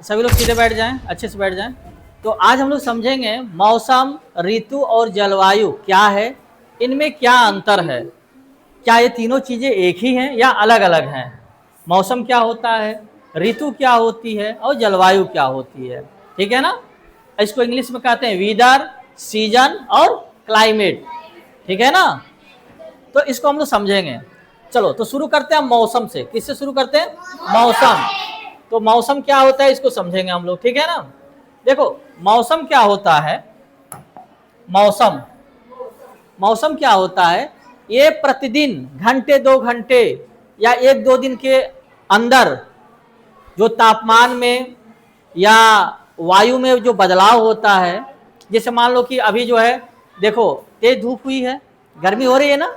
सभी लोग सीधे बैठ जाएं, अच्छे से बैठ जाएं। तो आज हम लोग समझेंगे मौसम, ऋतु और जलवायु क्या है, इनमें क्या अंतर है, क्या ये तीनों चीज़ें एक ही हैं या अलग अलग हैं। मौसम क्या होता है, ऋतु क्या होती है और जलवायु क्या होती है, ठीक है ना। इसको इंग्लिश में कहते हैं वेदर, सीजन और क्लाइमेट, ठीक है ना। तो इसको हम लोग समझेंगे। चलो तो शुरू करते हैं मौसम से। किससे शुरू करते हैं? मौसम। तो मौसम क्या होता है इसको समझेंगे हम लोग, ठीक है ना। देखो मौसम क्या होता है, मौसम मौसम क्या होता है, ये प्रतिदिन घंटे 2 घंटे या 1-2 दिन के अंदर जो तापमान में या वायु में जो बदलाव होता है। जैसे मान लो कि अभी जो है देखो तेज धूप हुई है, गर्मी हो रही है ना,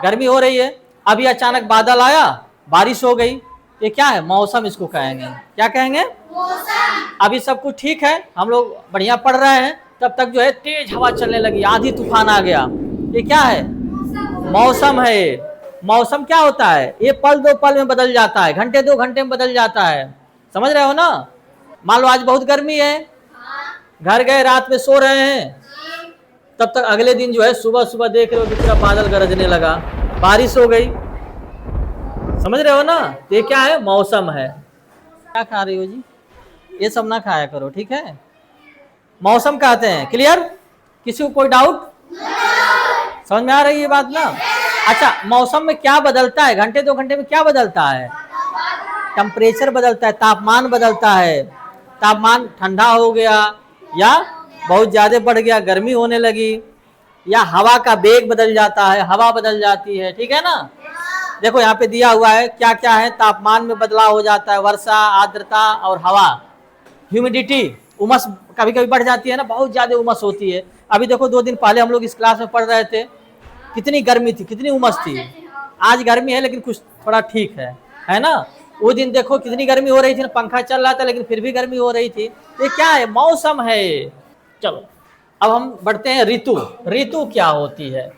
गर्मी हो रही है। अभी अचानक बादल आया, बारिश हो गई, ये क्या है? मौसम इसको कहेंगे। क्या कहेंगे? मौसम। अभी सब कुछ ठीक है, हम लोग बढ़िया पढ़ रहे हैं, तब तक जो है तेज हवा चलने लगी, आंधी तूफान आ गया, ये क्या है? मौसम है। मौसम क्या होता है? ये पल 2 पल में बदल जाता है, घंटे 2 घंटे में बदल जाता है, समझ रहे हो ना। मान लो आज बहुत गर्मी है, घर गए रात में सो रहे हैं, तब तक अगले दिन जो है सुबह सुबह देख रहे हो कि पूरा बादल गरजने लगा, बारिश हो गई, समझ रहे हो ना। तो ये क्या है? मौसम है। क्या खा रही हो जी? ये सब ना खाया करो, ठीक है। मौसम कहते हैं, क्लियर? किसी को कोई डाउट? समझ में आ रही है बात ना। अच्छा, मौसम में क्या बदलता है? घंटे 2 घंटे में क्या बदलता है? टेम्परेचर बदलता है, तापमान बदलता है। तापमान ठंडा हो गया या बहुत ज़्यादा बढ़ गया, गर्मी होने लगी, या हवा का वेग बदल जाता है, हवा बदल जाती है, ठीक है ना। देखो यहाँ पे दिया हुआ है क्या क्या है। तापमान में बदलाव हो जाता है, वर्षा, आर्द्रता और हवा। ह्यूमिडिटी, उमस कभी कभी बढ़ जाती है ना, बहुत ज़्यादा उमस होती है। अभी देखो 2 दिन पहले हम लोग इस क्लास में पढ़ रहे थे, कितनी गर्मी थी, कितनी उमस थी। आज गर्मी है लेकिन कुछ थोड़ा ठीक है ना। वो दिन देखो कितनी गर्मी हो रही थी, पंखा चल रहा था लेकिन फिर भी गर्मी हो रही थी। ये क्या है? मौसम है। चलो अब हम बढ़ते हैं ऋतु। ऋतु क्या होती है?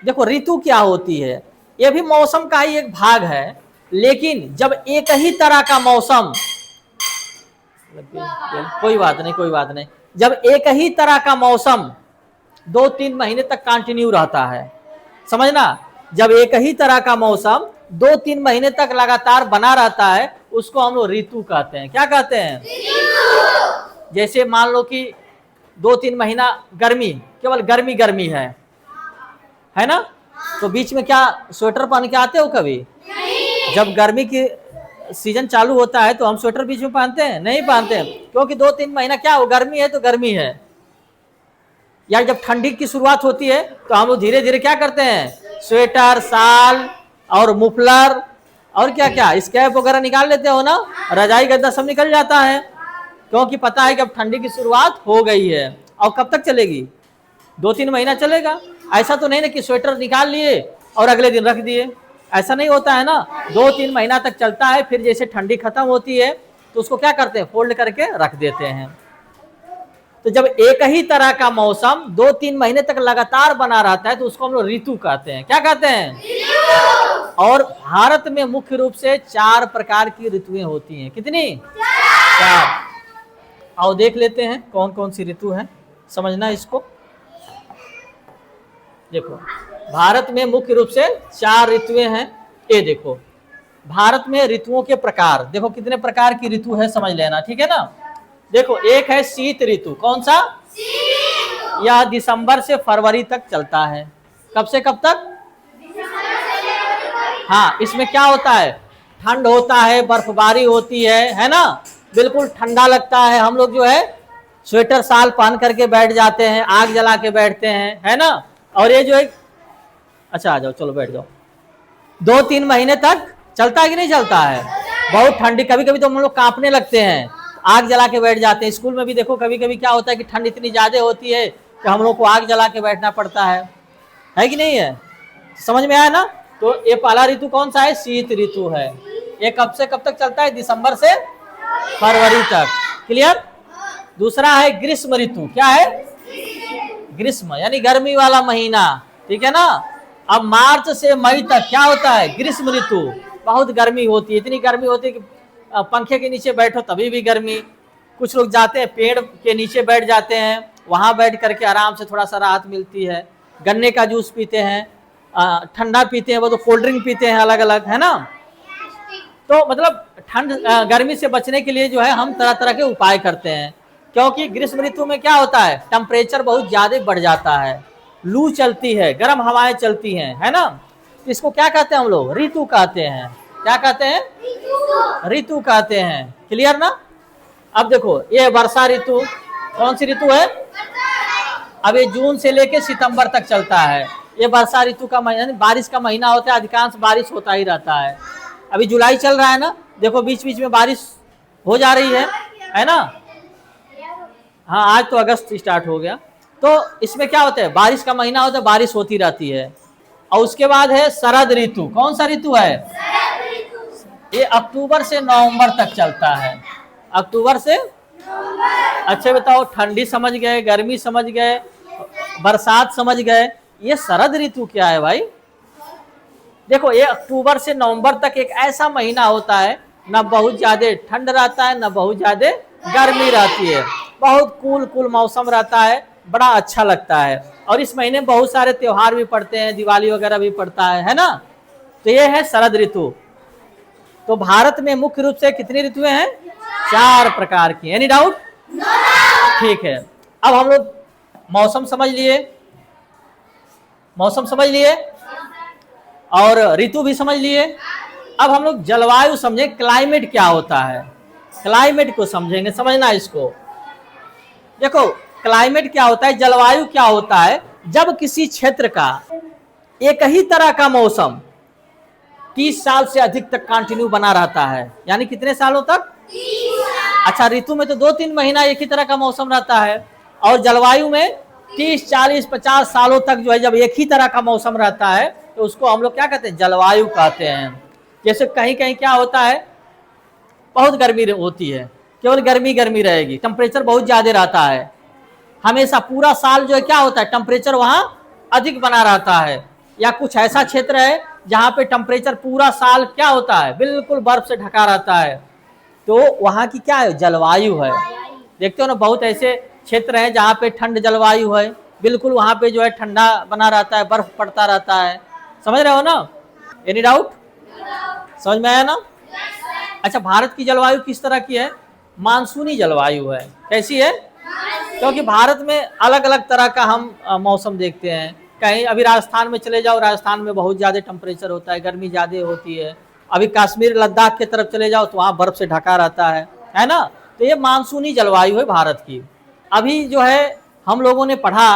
देखो ऋतु क्या होती है, ये भी मौसम का ही एक भाग है, लेकिन जब एक ही तरह का मौसम, कोई बात नहीं कोई बात नहीं, जब एक ही तरह का मौसम 2-3 महीने तक कंटिन्यू रहता है, समझना। जब एक ही तरह का मौसम 2-3 महीने तक लगातार बना रहता है, उसको हम लोग ऋतु कहते हैं। क्या कहते हैं? ऋतु। जैसे मान लो कि 2-3 महीना गर्मी, केवल गर्मी गर्मी है ना, तो बीच में क्या स्वेटर पहन के आते हो कभी? नहीं। जब गर्मी की सीजन चालू होता है तो हम स्वेटर बीच में पहनते हैं? नहीं पहनते हैं, क्योंकि 2-3 महीना क्या हो, गर्मी है तो गर्मी है। या जब ठंडी की शुरुआत होती है तो हम लोग धीरे धीरे क्या करते हैं, स्वेटर, शाल और मुफलर और क्या क्या स्कैर्फ वगैरह निकाल लेते हो ना, रजाई गद्दा सब निकल जाता है, क्योंकि पता है कि अब ठंडी की शुरुआत हो गई है। और कब तक चलेगी? 2-3 महीना चलेगा। ऐसा तो नहीं ना कि स्वेटर निकाल लिए और अगले दिन रख दिए, ऐसा नहीं होता है ना। 2-3 महीना तक चलता है, फिर जैसे ठंडी खत्म होती है तो उसको क्या करते हैं, फोल्ड करके रख देते हैं। तो जब एक ही तरह का मौसम 2-3 महीने तक लगातार बना रहता है तो उसको हम लोग ऋतु कहते हैं। क्या कहते हैं? ऋतु। और भारत में मुख्य रूप से 4 प्रकार की ऋतुएं होती हैं। कितनी? 4। आओ देख लेते हैं कौन कौन सी ऋतु है, समझना इसको। देखो भारत में मुख्य रूप से 4 ऋतुएं हैं। ये देखो भारत में ऋतुओं के प्रकार, देखो कितने प्रकार की ऋतु है, समझ लेना, ठीक है ना। देखो एक है शीत ऋतु। कौन सा? शीत। यह दिसंबर से फरवरी तक चलता है। कब से कब तक? हाँ, इसमें क्या होता है, ठंड होता है, बर्फबारी होती है ना, बिल्कुल ठंडा लगता है। हम लोग जो है स्वेटर शाल पहन करके बैठ जाते हैं, आग जला के बैठते हैं, है ना। और ये जो है, अच्छा आ जाओ, चलो बैठ जाओ। 2-3 महीने तक चलता है कि नहीं चलता है? बहुत ठंडी, कभी कभी तो हम लोग कांपने लगते हैं, आग जला के बैठ जाते हैं। स्कूल में भी देखो कभी कभी क्या होता है कि ठंड इतनी ज्यादा होती है कि हम लोग को आग जला के बैठना पड़ता है कि नहीं है? समझ में आया ना। तो ये पहला ऋतु कौन सा है? शीत ऋतु है। ये कब से कब तक चलता है? दिसंबर से फरवरी तक। क्लियर? दूसरा है ग्रीष्म ऋतु। क्या है? ग्रीष्म यानी गर्मी वाला महीना, ठीक है ना। अब मार्च से मई तक क्या होता है? ग्रीष्म ऋतु। बहुत गर्मी होती है, इतनी गर्मी होती है कि पंखे के नीचे बैठो तभी भी गर्मी। कुछ लोग जाते हैं पेड़ के नीचे बैठ जाते हैं, वहाँ बैठ करके आराम से थोड़ा सा राहत मिलती है। गन्ने का जूस पीते हैं, ठंडा पीते हैं, वो तो कोल्ड ड्रिंक पीते हैं अलग अलग, है ना। तो मतलब ठंड गर्मी से बचने के लिए जो है हम तरह तरह के उपाय करते हैं, क्योंकि ग्रीष्म ऋतु में क्या होता है, टेम्परेचर बहुत ज़्यादा बढ़ जाता है, लू चलती है, गर्म हवाएं चलती हैं, है ना। तो इसको क्या कहते हैं हम लोग, ऋतु कहते हैं। क्या कहते हैं, ऋतु कहते हैं। क्लियर ना। अब देखो ये वर्षा ऋतु, कौन सी ऋतु है, अब ये जून से लेके सितंबर तक चलता है। ये वर्षा ऋतु का महीना, बारिश का महीना होता है, अधिकांश बारिश होता ही रहता है। अभी जुलाई चल रहा है ना, देखो बीच बीच में बारिश हो जा रही है ना। हाँ आज तो अगस्त स्टार्ट हो गया। तो इसमें क्या होता है, बारिश का महीना होता है, बारिश होती रहती है। और उसके बाद है शरद ऋतु। कौन सा ऋतु है, ये अक्टूबर से नवंबर तक चलता है। अक्टूबर से, अच्छा बताओ, ठंडी समझ गए, गर्मी समझ गए, बरसात समझ गए, ये शरद ऋतु क्या है भाई। देखो ये अक्टूबर से नवंबर तक एक ऐसा महीना होता है, ना बहुत ज्यादा ठंड रहता है, ना बहुत ज्यादा गर्मी रहती है, बहुत कूल मौसम रहता है, बड़ा अच्छा लगता है। और इस महीने में बहुत सारे त्योहार भी पड़ते हैं, दिवाली वगैरह भी पड़ता है ना। तो ये है शरद ऋतु। तो भारत में मुख्य रूप से कितनी ऋतुएं हैं, 4 प्रकार की। एनी डाउट, ठीक है। अब हम लोग मौसम समझ लिए, मौसम समझ लिए और ऋतु भी समझ लिए। अब हम लोग जलवायु समझे, क्लाइमेट क्या होता है, क्लाइमेट को समझेंगे। समझना इसको, देखो क्लाइमेट क्या होता है, जलवायु क्या होता है, जब किसी क्षेत्र का एक ही तरह का मौसम 30 साल से अधिक तक कंटिन्यू बना रहता है। यानी कितने सालों तक, 30 साल। अच्छा ऋतु में तो 2-3 महीना एक ही तरह का मौसम रहता है, और जलवायु में 30, 40, 50 सालों तक जो है जब एक ही तरह का मौसम रहता है, तो उसको हम लोग क्या कहते हैं, जलवायु कहते हैं। जैसे कहीं कहीं क्या होता है, बहुत गर्मी होती है, केवल गर्मी गर्मी रहेगी, टेम्परेचर बहुत ज्यादा रहता है, हमेशा पूरा साल जो है क्या होता है, टेम्परेचर वहाँ अधिक बना रहता है। या कुछ ऐसा क्षेत्र है जहाँ पे टेम्परेचर पूरा साल क्या होता है, बिल्कुल बर्फ से ढका रहता है, तो वहाँ की क्या है, जलवायु है। देखते हो ना, बहुत ऐसे क्षेत्र हैं जहाँ पे ठंड जलवायु है, बिल्कुल वहाँ पे जो है ठंडा बना रहता है, बर्फ पड़ता रहता है। समझ रहे हो ना, एनी डाउट, समझ में आया ना। अच्छा भारत की जलवायु किस तरह की है, मानसूनी जलवायु है। कैसी है, क्योंकि भारत में अलग अलग तरह का हम मौसम देखते हैं। कहीं अभी राजस्थान में चले जाओ, राजस्थान में बहुत ज़्यादा टेम्परेचर होता है, गर्मी ज़्यादा होती है। अभी कश्मीर लद्दाख की तरफ चले जाओ तो वहाँ बर्फ से ढका रहता है ना। तो ये मानसूनी जलवायु है भारत की। अभी जो है हम लोगों ने पढ़ा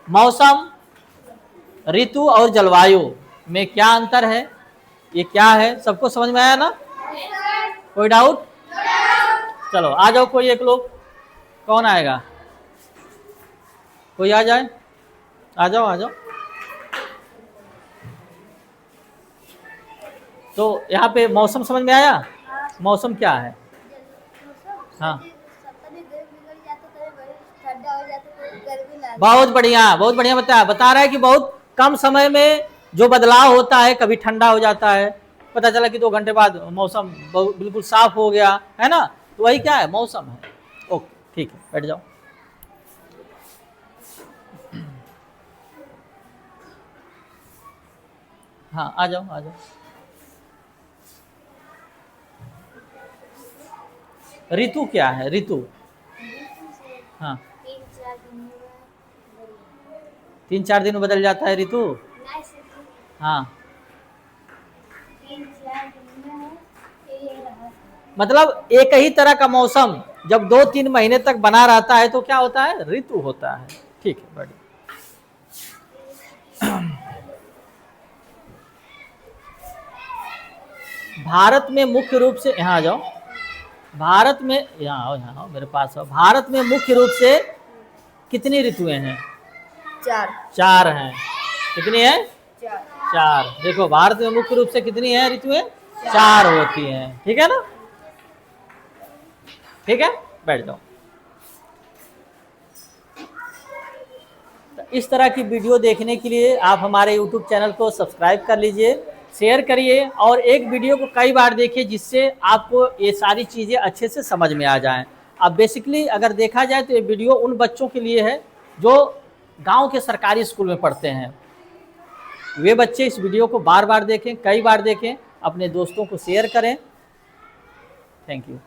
मौसम, ऋतु और जलवायु में क्या अंतर है, ये क्या है, सबको समझ में आया ना। कोई डाउट, चलो आ जाओ कोई एक लोग, कौन आएगा, कोई आ जाए, आ जाओ आ जाओ। तो यहाँ पे मौसम समझ में आया, मौसम क्या है, हाँ बहुत बढ़िया बता रहा है कि बहुत कम समय में जो बदलाव होता है, कभी ठंडा हो जाता है, पता चला कि 2 घंटे बाद मौसम बिल्कुल साफ हो गया, है ना। तो वही क्या है, मौसम है। ओके ठीक है, बैठ जाओ। हाँ आ जाओ आ जाओ। ऋतु क्या है, ऋतु, हाँ 3-4 दिन में बदल जाता है ऋतु, हाँ मतलब एक ही तरह का मौसम जब 2-3 महीने तक बना रहता है तो क्या होता है, ऋतु होता है। ठीक है बढ़िया। भारत में मुख्य रूप से, यहाँ आ जाओ, भारत में यहाँ आओ मेरे पास आओ। भारत में मुख्य रूप से कितनी ऋतुएं हैं, 4 हैं। कितनी है, 4। देखो भारत में मुख्य रूप से कितनी है ऋतुएं, 4 होती हैं। ठीक है ना, ठीक है, बैठ जाओ। तो इस तरह की वीडियो देखने के लिए आप हमारे YouTube चैनल को सब्सक्राइब कर लीजिए, शेयर करिए और एक वीडियो को कई बार देखिए, जिससे आपको ये सारी चीज़ें अच्छे से समझ में आ जाएं। अब बेसिकली अगर देखा जाए तो ये वीडियो उन बच्चों के लिए है जो गांव के सरकारी स्कूल में पढ़ते हैं। वे बच्चे इस वीडियो को बार बार देखें, कई बार देखें, अपने दोस्तों को शेयर करें। Thank you.